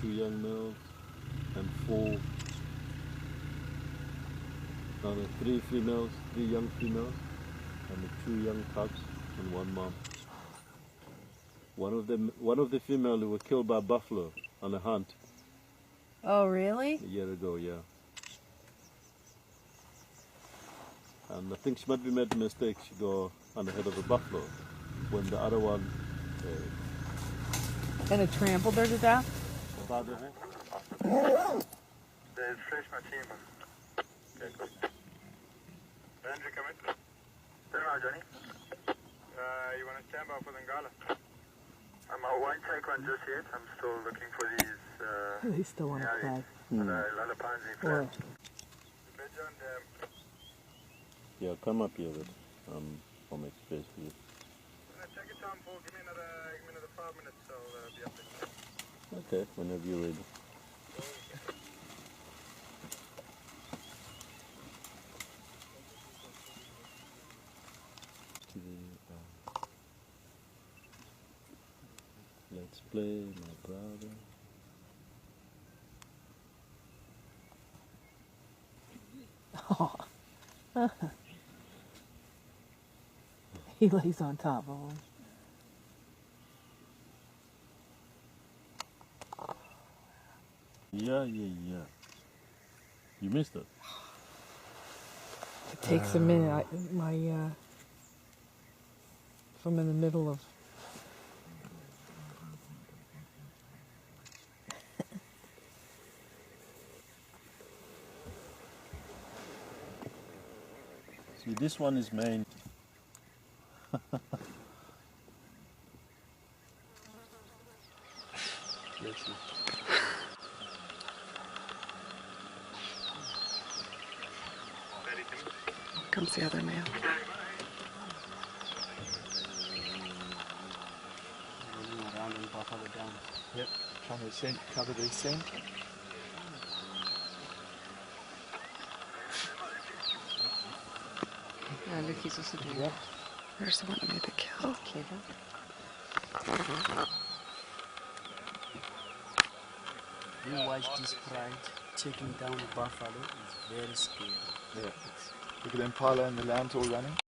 2 young males and 4, no, 3 females, 3 young females and the 2 young cubs and 1 mom. One of the females were killed by buffalo on a hunt. Oh, really? A year ago, yeah. And I think she might be made a mistake. She go on the head of a buffalo when the other one. And it trampled her to death? There's fresh machine. Okay, good. Andrew, come in. Turn around, Johnny. You want to stand by for the Ngala? I won't take one just yet. I'm still looking for these. They still want to play. Or. Yeah, come up here, but I'll make space for you. Take your time, Paul. Give me another 5 minutes. I'll be up there. Okay, whenever you're ready. Let's play, my brother. Oh. He lays on top of him. Yeah. You missed it. It takes a minute. If I'm in the middle of... See, this one is main. Comes the other male. Running around and buffalo down. Yep, trying to cover the scent. Yeah, look, he's also doing Yep. There's the one that made the kill. You watch this pride taking down the buffalo. It's very scary. Yeah. Look at the impala and the lambs all running.